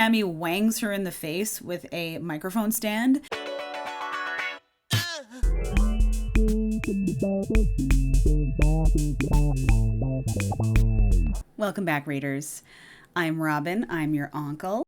Tammy wangs her in the face with a microphone stand. Welcome back, readers. I'm Robin. I'm your uncle.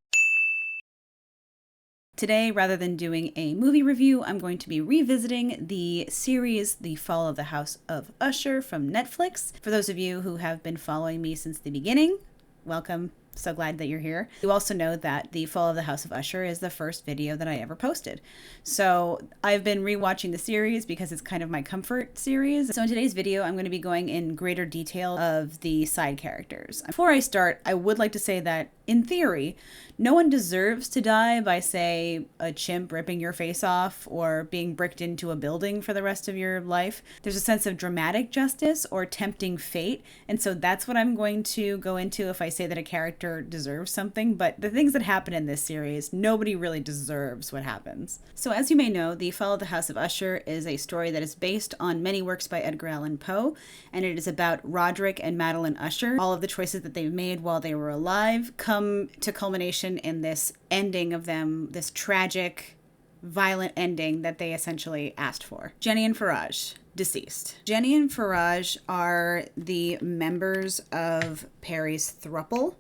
Today, rather than doing a movie review, I'm going to be revisiting the series The Fall of the House of Usher from Netflix. For those of you who have been following me since the beginning, welcome. So glad that you're here. You also know that The Fall of the House of Usher is the first video that I ever posted. So I've been rewatching the series because it's kind of my comfort series. So in today's video, I'm going to be going in greater detail of the side characters. Before I start, I would like to say that in theory, no one deserves to die by, say, a chimp ripping your face off or being bricked into a building for the rest of your life. There's a sense of dramatic justice or tempting fate, and so that's what I'm going to go into if I say that a character deserves something. But the things that happen in this series, nobody really deserves what happens. So as you may know, The Fall of the House of Usher is a story that is based on many works by Edgar Allan Poe, and it is about Roderick and Madeline Usher. All of the choices that they've made while they were alive come to culmination in this ending of them, this tragic, violent ending that they essentially asked for. Jenny and Faraj, deceased. Jenny and Faraj are the members of Perry's throuple,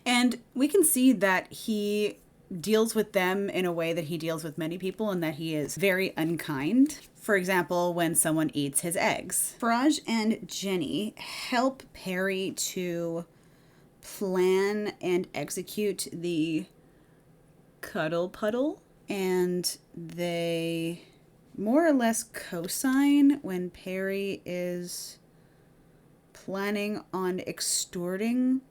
and we can see that he deals with them in a way that he deals with many people, and that he is very unkind. For example, when someone eats his eggs. Faraj and Jenny help Perry to plan and execute the cuddle puddle, and they more or less co-sign when Perry is planning on extorting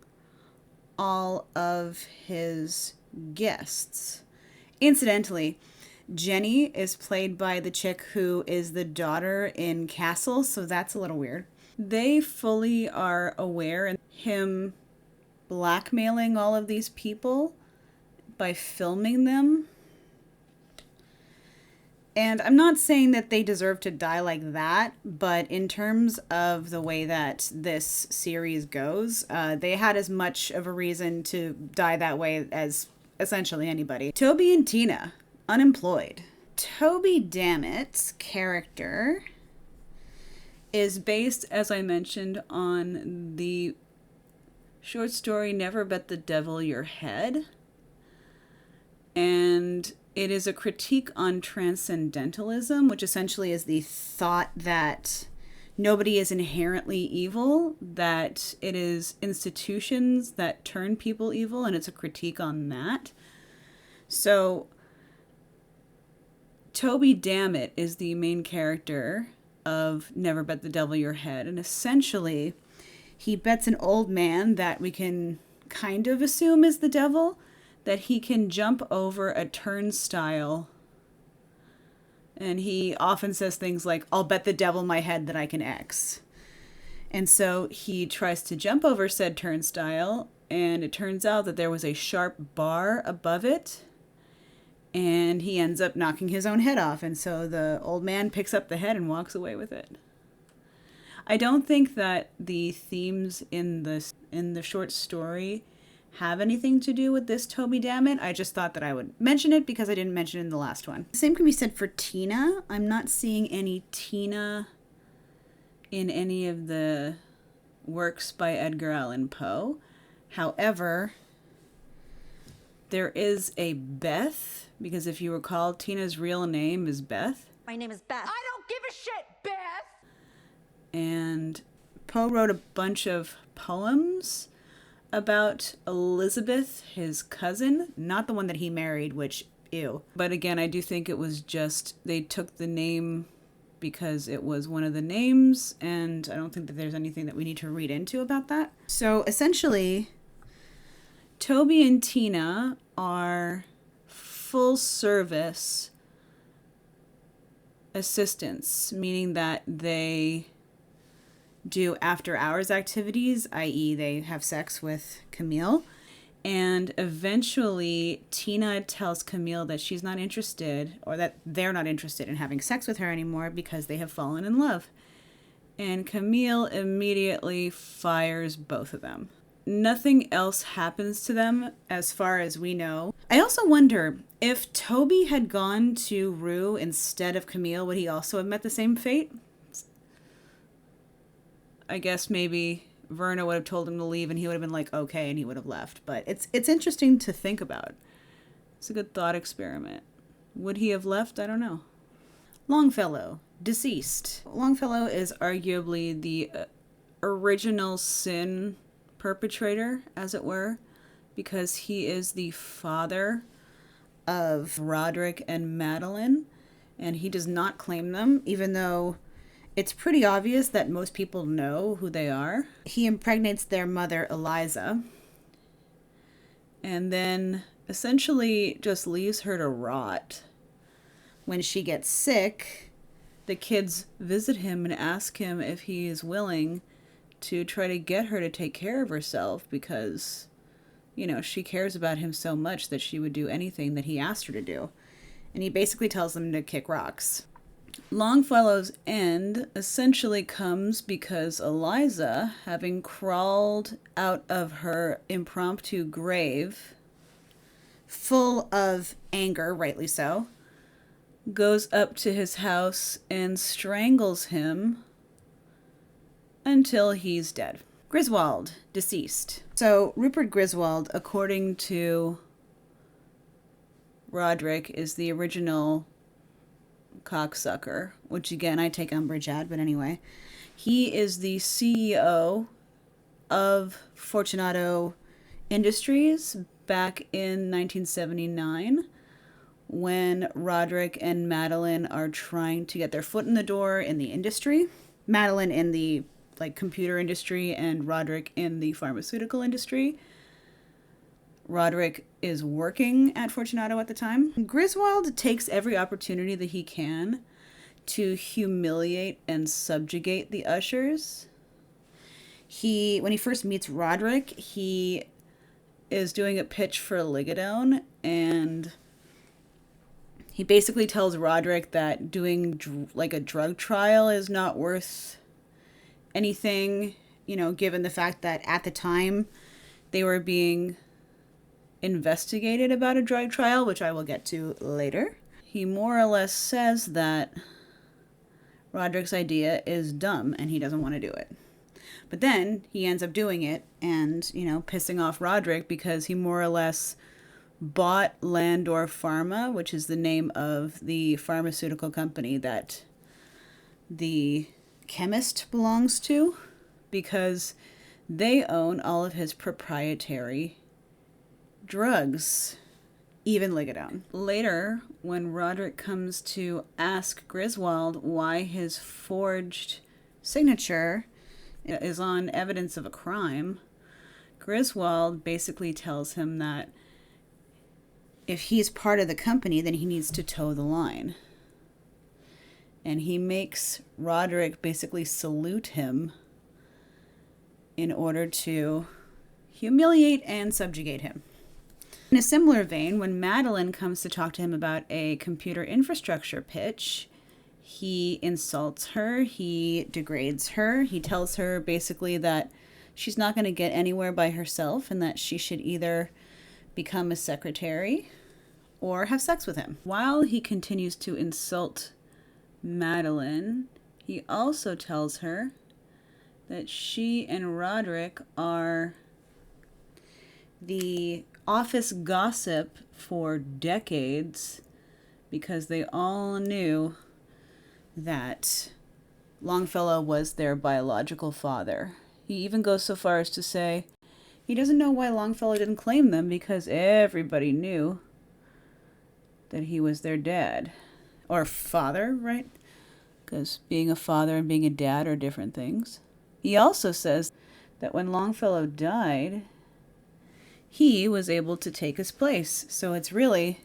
all of his guests. Incidentally, Jenny is played by the chick who is the daughter in Castle, so that's a little weird. They fully are aware of him blackmailing all of these people by filming them. And I'm not saying that they deserve to die like that, but in terms of the way that this series goes, they had as much of a reason to die that way as essentially anybody. Toby and Tina, unemployed. Toby Dammit's character is based, as I mentioned, on the short story Never Bet the Devil Your Head, and it is a critique on transcendentalism, which essentially is the thought that nobody is inherently evil, that it is institutions that turn people evil, and it's a critique on that. So Toby Dammit is the main character of Never Bet the Devil Your Head, and essentially he bets an old man that we can kind of assume is the devil, that he can jump over a turnstile. And he often says things like, "I'll bet the devil my head that I can X." And so he tries to jump over said turnstile, and it turns out that there was a sharp bar above it, and he ends up knocking his own head off. And so the old man picks up the head and walks away with it. I don't think that the themes in the short story have anything to do with this Toby Dammit. I just thought that I would mention it because I didn't mention it in the last one. The same can be said for Tina. I'm not seeing any Tina in any of the works by Edgar Allan Poe. However, there is a Beth, because if you recall, Tina's real name is Beth. My name is Beth. I don't give a shit, Beth! And Poe wrote a bunch of poems about Elizabeth, his cousin, not the one that he married, which, ew. But again, I do think it was just, they took the name because it was one of the names, and I don't think that there's anything that we need to read into about that. So essentially, Toby and Tina are full service assistants, meaning that they do after hours activities, i.e. they have sex with Camille, and eventually Tina tells Camille that she's not interested, or that they're not interested in having sex with her anymore because they have fallen in love. And Camille immediately fires both of them. nothing else happens to them as far as we know. I also wonder if Toby had gone to Rue instead of Camille, would he also have met the same fate? I guess maybe Verna would have told him to leave and he would have been like, okay, and he would have left. But it's interesting to think about. It's a good thought experiment. Would he have left? I don't know. Longfellow, deceased. Longfellow is arguably the original sin perpetrator, as it were, because he is the father of Roderick and Madeline, and he does not claim them, even though it's pretty obvious that most people know who they are. He impregnates their mother, Eliza, and then essentially just leaves her to rot. When she gets sick, the kids visit him and ask him if he is willing to try to get her to take care of herself because, you know, she cares about him so much that she would do anything that he asked her to do. And he basically tells them to kick rocks. Longfellow's end essentially comes because Eliza, having crawled out of her impromptu grave, full of anger, rightly so, goes up to his house and strangles him until he's dead. Griswold, deceased. So Rupert Griswold, according to Roderick, is the original cocksucker, which again I take umbrage at, but anyway. He is the CEO of Fortunato Industries back in 1979 when Roderick and Madeline are trying to get their foot in the door in the industry. Madeline in the computer industry and Roderick in the pharmaceutical industry. Roderick is working at Fortunato at the time. Griswold takes every opportunity that he can to humiliate and subjugate the Ushers. When he first meets Roderick, he is doing a pitch for Ligadone, and he basically tells Roderick that doing a drug trial is not worth anything, you know, given the fact that at the time they were being investigated about a drug trial, which I will get to later. He more or less says that Roderick's idea is dumb and he doesn't want to do it. But then he ends up doing it and, you know, pissing off Roderick because he more or less bought Landor Pharma, which is the name of the pharmaceutical company that the chemist belongs to, because they own all of his proprietary drugs, even Ligadone. Later, when Roderick comes to ask Griswold why his forged signature is on evidence of a crime, Griswold basically tells him that if he's part of the company, then he needs to toe the line. And he makes Roderick basically salute him in order to humiliate and subjugate him. In a similar vein, when Madeline comes to talk to him about a computer infrastructure pitch, he insults her, he degrades her, he tells her basically that she's not going to get anywhere by herself and that she should either become a secretary or have sex with him. While he continues to insult Madeline, he also tells her that she and Roderick are the office gossip for decades because they all knew that Longfellow was their biological father. He even goes so far as to say he doesn't know why Longfellow didn't claim them because everybody knew that he was their dad. Or father, right? Because being a father and being a dad are different things. He also says that when Longfellow died, he was able to take his place. So it's really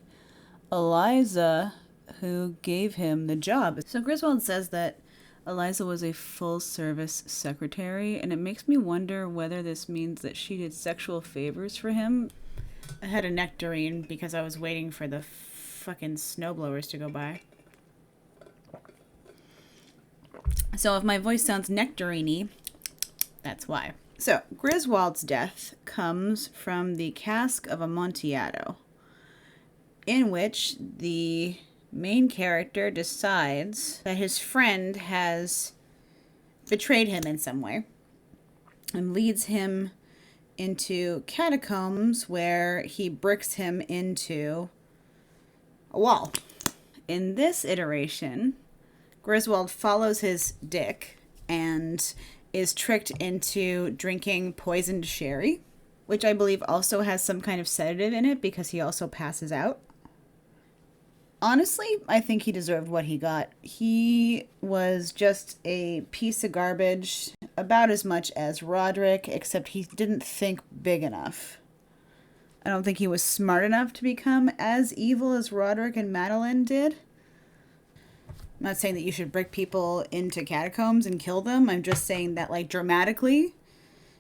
Eliza who gave him the job. So Griswold says that Eliza was a full-service secretary, and it makes me wonder whether this means that she did sexual favors for him. I had a nectarine because I was waiting for the fucking snowblowers to go by. So if my voice sounds nectarine-y, that's why. So, Griswold's death comes from the cask of Amontillado, in which the main character decides that his friend has betrayed him in some way and leads him into catacombs where he bricks him into a wall. In this iteration, Griswold follows his dick and is tricked into drinking poisoned sherry, which I believe also has some kind of sedative in it because he also passes out. Honestly, I think he deserved what he got. He was just a piece of garbage, about as much as Roderick, except he didn't think big enough. I don't think he was smart enough to become as evil as Roderick and Madeline did. I'm not saying that you should brick people into catacombs and kill them. I'm just saying that, like, dramatically,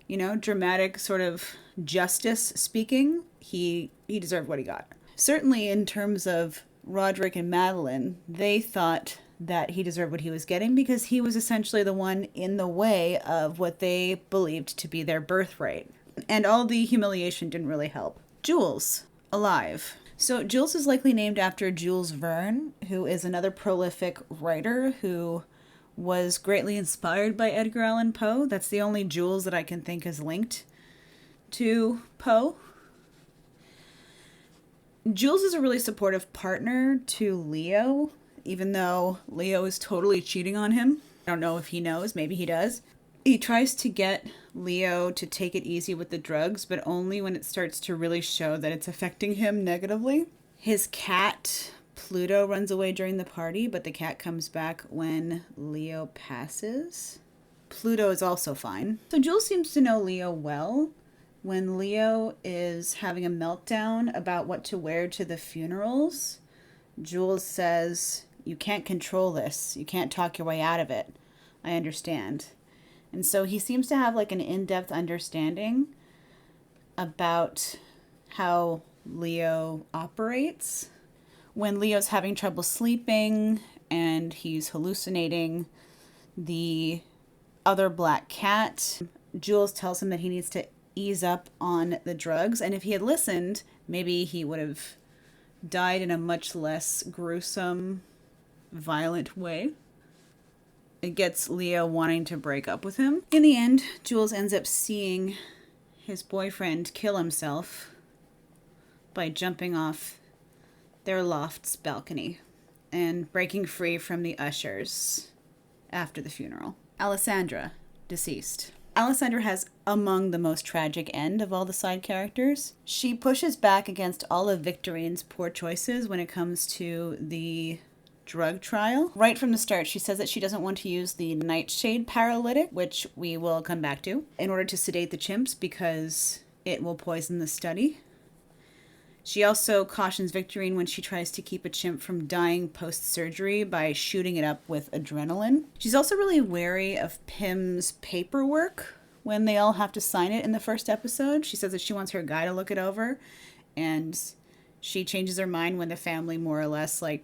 you know, dramatic sort of justice speaking, he deserved what he got. Certainly in terms of Roderick and Madeline, they thought that he deserved what he was getting because he was essentially the one in the way of what they believed to be their birthright. And all the humiliation didn't really help. Jules, alive. So Jules is likely named after Jules Verne, who is another prolific writer who was greatly inspired by Edgar Allan Poe. That's the only Jules that I can think is linked to Poe. Jules is a really supportive partner to Leo, even though Leo is totally cheating on him. I don't know if he knows, maybe he does. He tries to get Leo to take it easy with the drugs, but only when it starts to really show that it's affecting him negatively. His cat, Pluto, runs away during the party, but the cat comes back when Leo passes. Pluto is also fine. So Jules seems to know Leo well. When Leo is having a meltdown about what to wear to the funerals, Jules says, "You can't control this. You can't talk your way out of it. I understand." And so he seems to have like an in-depth understanding about how Leo operates. When Leo's having trouble sleeping and he's hallucinating the other black cat, Jules tells him that he needs to ease up on the drugs. And if he had listened, maybe he would have died in a much less gruesome, violent way. It gets Leo wanting to break up with him. In the end, Jules ends up seeing his boyfriend kill himself by jumping off their loft's balcony and breaking free from the ushers after the funeral. Alessandra, deceased. Alessandra has among the most tragic end of all the side characters. She pushes back against all of Victorine's poor choices when it comes to the drug trial. Right from the start, she says that she doesn't want to use the nightshade paralytic, which we will come back to, in order to sedate the chimps because it will poison the study. She also cautions Victorine when she tries to keep a chimp from dying post-surgery by shooting it up with adrenaline. She's also really wary of Pym's paperwork when they all have to sign it in the first episode. She says that she wants her guy to look it over, and she changes her mind when the family more or less like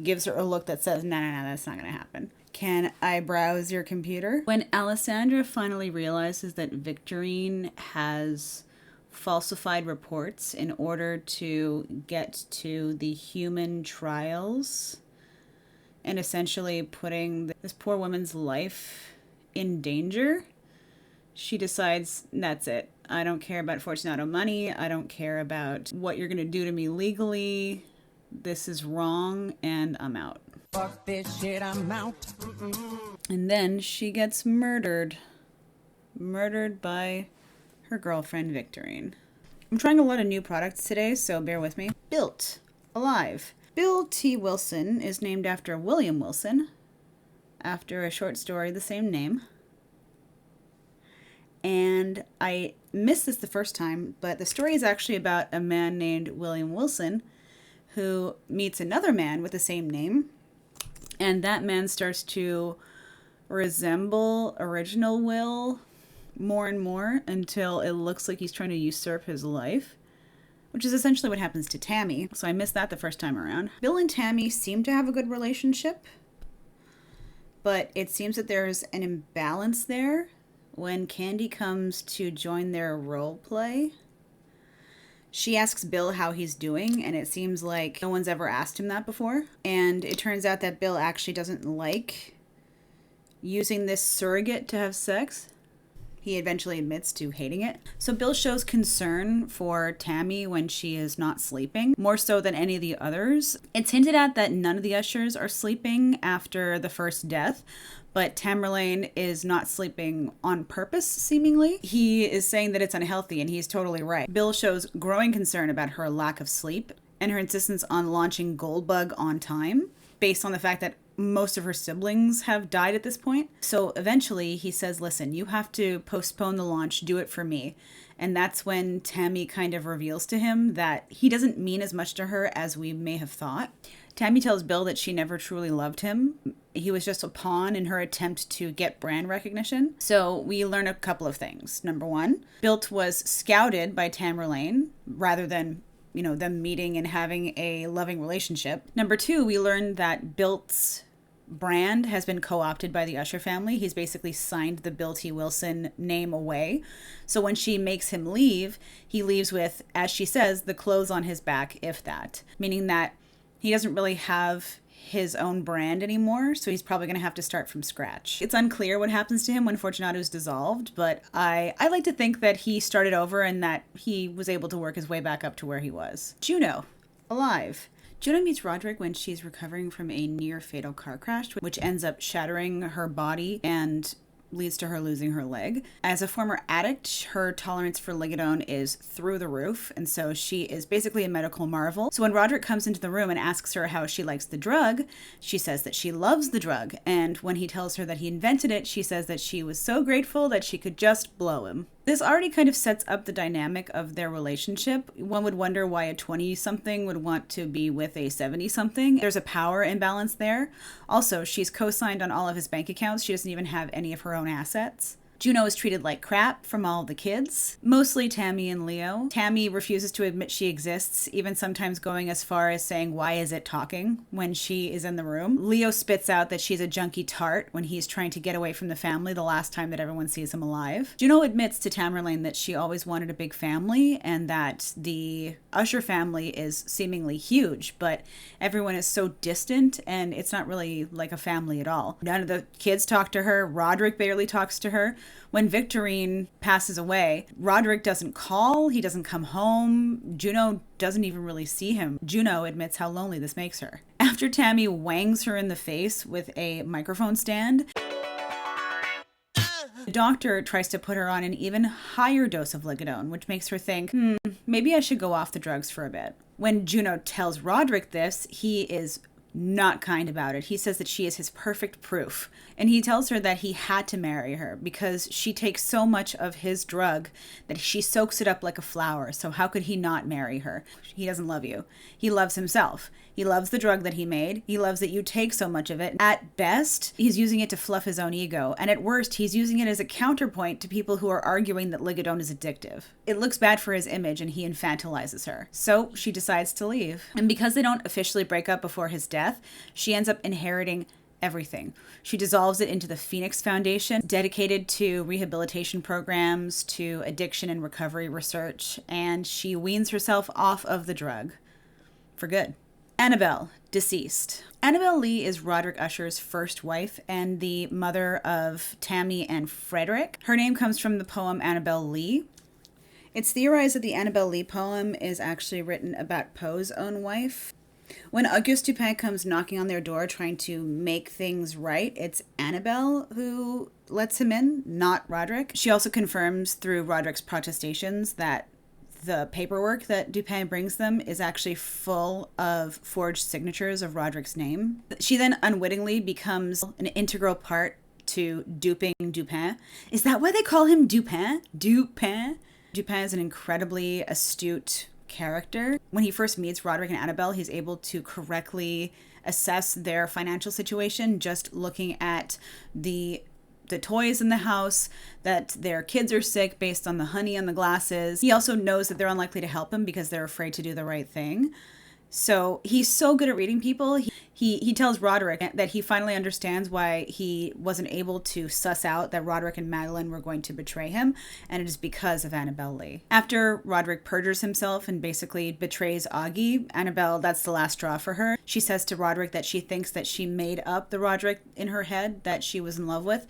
gives her a look that says, no, that's not going to happen. Can I browse your computer? When Alessandra finally realizes that Victorine has falsified reports in order to get to the human trials and essentially putting this poor woman's life in danger, she decides, that's it. I don't care about Fortunato money. I don't care about what you're going to do to me legally. This is wrong, and I'm out. Fuck this shit, I'm out. And then she gets murdered. Murdered by her girlfriend, Victorine. I'm trying a lot of new products today, so bear with me. Built. Alive. Bill T. Wilson is named after William Wilson, after a short story the same name. And I missed this the first time, but the story is actually about a man named William Wilson who meets another man with the same name, and that man starts to resemble original Will more and more until it looks like he's trying to usurp his life, which is essentially what happens to Tammy. So I missed that the first time around. Bill and Tammy seem to have a good relationship, but it seems that there's an imbalance there when Candy comes to join their role play, she asks Bill how he's doing, and it seems like no one's ever asked him that before. And it turns out that Bill actually doesn't like using this surrogate to have sex. He eventually admits to hating it. So Bill shows concern for Tammy when she is not sleeping, more so than any of the others. It's hinted at that none of the Ushers are sleeping after the first death, but Tamerlane is not sleeping on purpose, seemingly. He is saying that it's unhealthy, and he's totally right. Bill shows growing concern about her lack of sleep and her insistence on launching Goldbug on time, based on the fact that most of her siblings have died at this point. So eventually he says, listen, you have to postpone the launch, do it for me. And that's when Tammy kind of reveals to him that he doesn't mean as much to her as we may have thought. Tammy tells Bill that she never truly loved him. He was just a pawn in her attempt to get brand recognition. So we learn a couple of things. Number one, Bill was scouted by Tamerlane rather than them meeting and having a loving relationship. Number two, we learned that Bilt's brand has been co-opted by the Usher family. He's basically signed the Bill T. Wilson name away. So when she makes him leave, he leaves with, as she says, the clothes on his back, if that. Meaning that he doesn't really have his own brand anymore, so he's probably going to have to start from scratch. It's unclear what happens to him when Fortunato's dissolved, but I like to think that he started over and that he was able to work his way back up to where he was. Juno, alive. Juno meets Roderick when she's recovering from a near-fatal car crash, which ends up shattering her body and leads to her losing her leg. As a former addict, her tolerance for Ligadone is through the roof, and so she is basically a medical marvel. So when Roderick comes into the room and asks her how she likes the drug, she says that she loves the drug, and when he tells her that he invented it, she says that she was so grateful that she could just blow him. This already kind of sets up the dynamic of their relationship. One would wonder why a 20-something would want to be with a 70-something. There's a power imbalance there. Also, she's co-signed on all of his bank accounts. She doesn't even have any of her own assets. Juno is treated like crap from all the kids, mostly Tammy and Leo. Tammy refuses to admit she exists, even sometimes going as far as saying, "Why is it talking?" when she is in the room. Leo spits out that she's a junkie tart when he's trying to get away from the family the last time that everyone sees him alive. Juno admits to Tamerlane that she always wanted a big family and that the Usher family is seemingly huge, but everyone is so distant and it's not really like a family at all. None of the kids talk to her. Roderick barely talks to her. When Victorine passes away, Roderick doesn't call, he doesn't come home, Juno doesn't even really see him. Juno admits how lonely this makes her. After Tammy wangs her in the face with a microphone stand, the doctor tries to put her on an even higher dose of Ligadone, which makes her think, maybe I should go off the drugs for a bit. When Juno tells Roderick this, he is not kind about it. He says that she is his perfect proof. And he tells her that he had to marry her because she takes so much of his drug that she soaks it up like a flower. So how could he not marry her? He doesn't love you. He loves himself. He loves the drug that he made. He loves that you take so much of it. At best, he's using it to fluff his own ego. And at worst, he's using it as a counterpoint to people who are arguing that Ligadone is addictive. It looks bad for his image and he infantilizes her. So she decides to leave. And because they don't officially break up before his death, she ends up inheriting everything. She dissolves it into the Phoenix Foundation, dedicated to rehabilitation programs, to addiction and recovery research, and she weans herself off of the drug for good. Annabelle, deceased. Annabelle Lee is Roderick Usher's first wife and the mother of Tammy and Frederick. Her name comes from the poem Annabelle Lee. It's theorized that the Annabelle Lee poem is actually written about Poe's own wife. When Auguste Dupin comes knocking on their door trying to make things right, it's Annabelle who lets him in, not Roderick. She also confirms through Roderick's protestations that the paperwork that Dupin brings them is actually full of forged signatures of Roderick's name. She then unwittingly becomes an integral part to duping Dupin. Is that why they call him Dupin? Dupin? Dupin is an incredibly astute character. When he first meets Roderick and Annabelle, he's able to correctly assess their financial situation just looking at the toys in the house, that their kids are sick based on the honey and the glasses. He also knows that they're unlikely to help him because they're afraid to do the right thing. So he's so good at reading people. He tells Roderick that he finally understands why he wasn't able to suss out that Roderick and Madeline were going to betray him, and it is because of Annabelle Lee. After Roderick perjures himself and basically betrays Augie, Annabelle, that's the last straw for her. She says to Roderick that she thinks that she made up the Roderick in her head that she was in love with,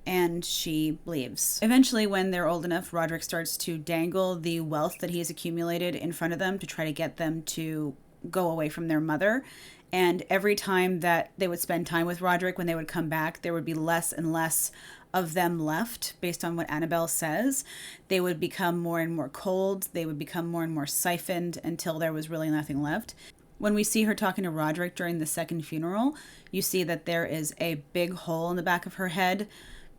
and she leaves. Eventually, when they're old enough, Roderick starts to dangle the wealth that he has accumulated in front of them to try to get them to go away from their mother. And every time that they would spend time with Roderick, when they would come back, there would be less and less of them left based on what Annabelle says. They would become more and more cold. They would become more and more siphoned until there was really nothing left. When we see her talking to Roderick during the second funeral, you see that there is a big hole in the back of her head,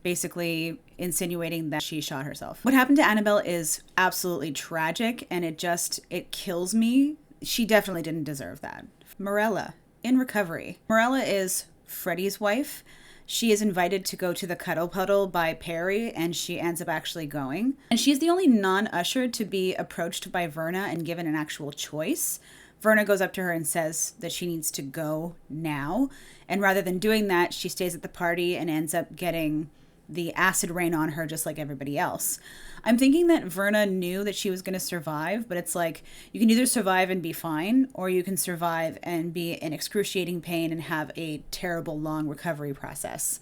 basically insinuating that she shot herself. What happened to Annabelle is absolutely tragic, and it kills me. She definitely didn't deserve that. Morella, in recovery. Morella is Freddie's wife. She is invited to go to the Cuddle Puddle by Perry, and she ends up actually going. And she's the only non-Usher to be approached by Verna and given an actual choice. Verna goes up to her and says that she needs to go now. And rather than doing that, she stays at the party and ends up getting the acid rain on her just like everybody else. I'm thinking that Verna knew that she was going to survive, but it's like you can either survive and be fine, or you can survive and be in excruciating pain and have a terrible long recovery process.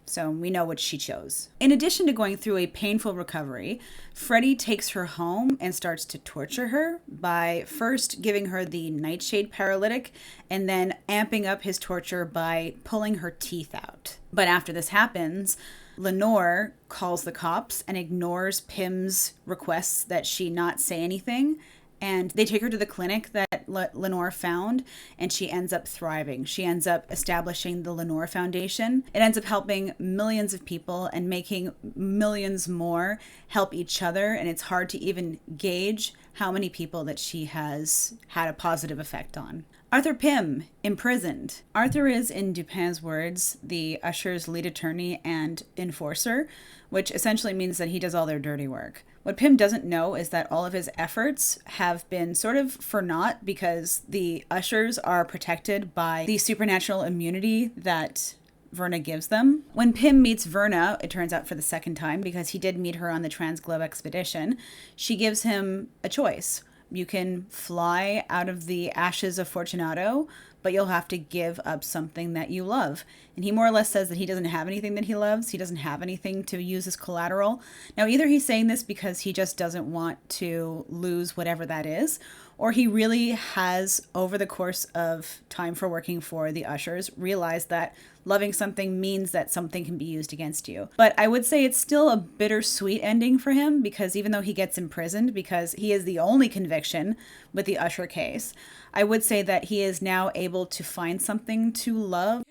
So we know what she chose. In addition to going through a painful recovery, Freddie takes her home and starts to torture her by first giving her the nightshade paralytic and then amping up his torture by pulling her teeth out. But after this happens, Lenore calls the cops and ignores Pim's requests that she not say anything. And they take her to the clinic that Lenore found, and she ends up thriving. She ends up establishing the Lenore Foundation. It ends up helping millions of people and making millions more help each other. And it's hard to even gauge how many people that she has had a positive effect on. Arthur Pym, imprisoned. Arthur is, in Dupin's words, the Usher's lead attorney and enforcer, which essentially means that he does all their dirty work. What Pym doesn't know is that all of his efforts have been sort of for naught because the Ushers are protected by the supernatural immunity that Verna gives them. When Pym meets Verna, it turns out for the second time, because he did meet her on the Transglobe expedition, she gives him a choice. You can fly out of the ashes of Fortunato, but you'll have to give up something that you love. And he more or less says that he doesn't have anything that he loves. He doesn't have anything to use as collateral. Now, either he's saying this because he just doesn't want to lose whatever that is, or he really has, over the course of time for working for the Ushers, realized that loving something means that something can be used against you. But I would say it's still a bittersweet ending for him, because even though he gets imprisoned, because he is the only conviction with the Usher case, I would say that he is now able to find something to love.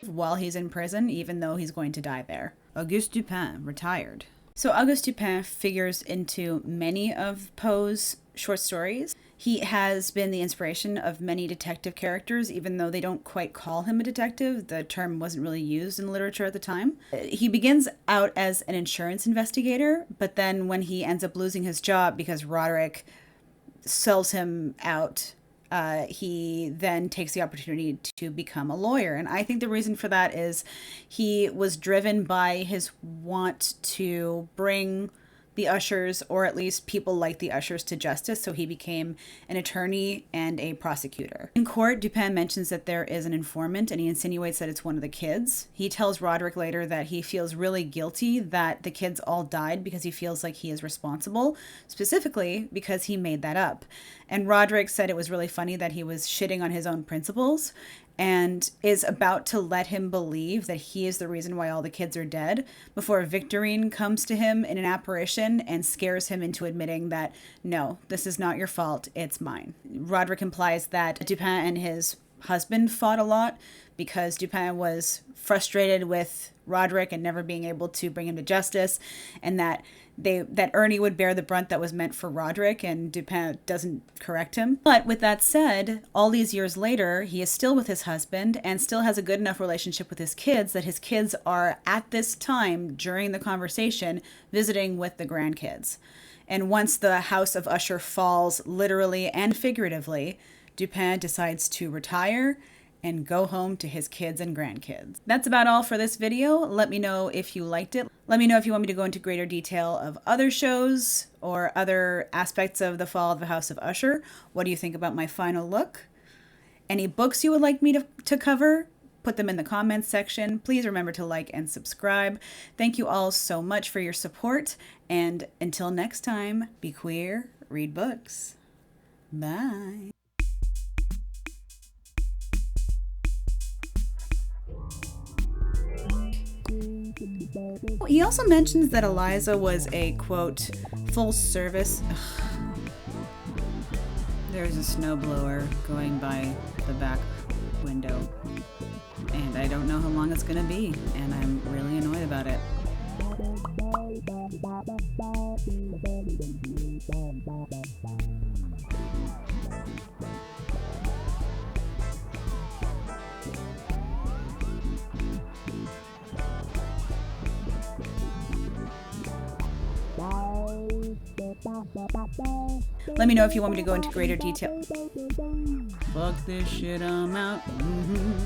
While he's in prison, even though he's going to die there. Auguste Dupin, retired. So Auguste Dupin figures into many of Poe's short stories. He has been the inspiration of many detective characters, even though they don't quite call him a detective. The term wasn't really used in literature at the time. He begins out as an insurance investigator, but then when he ends up losing his job because Roderick sells him out, he then takes the opportunity to become a lawyer. And I think the reason for that is he was driven by his want to bring the Ushers, or at least people like the Ushers, to justice, so he became an attorney and a prosecutor. In court, Dupin mentions that there is an informant, and he insinuates that it's one of the kids. He tells Roderick later that he feels really guilty that the kids all died because he feels like he is responsible, specifically because he made that up. And Roderick said it was really funny that he was shitting on his own principles, and is about to let him believe that he is the reason why all the kids are dead before Victorine comes to him in an apparition and scares him into admitting that, no, this is not your fault, it's mine. Roderick implies that Dupin and his husband fought a lot because Dupin was frustrated with Roderick and never being able to bring him to justice, and that Ernie would bear the brunt that was meant for Roderick, and Dupin doesn't correct him. But with that said, all these years later, he is still with his husband and still has a good enough relationship with his kids that his kids are, at this time, during the conversation, visiting with the grandkids. And once the house of Usher falls, literally and figuratively, Dupin decides to retire and go home to his kids and grandkids. That's about all for this video. Let me know if you liked it. Let me know if you want me to go into greater detail of other shows or other aspects of the fall of the House of Usher. What do you think about my final look? Any books you would like me to cover? Put them in the comments section. Please remember to like and subscribe. Thank you all so much for your support. And until next time, be queer, read books. Bye. He also mentions that Eliza was a, quote, full service. There's a snowblower going by the back window, and I don't know how long it's gonna be, and I'm really annoyed about it. Let me know if you want me to go into greater detail. Fuck this shit, I'm out.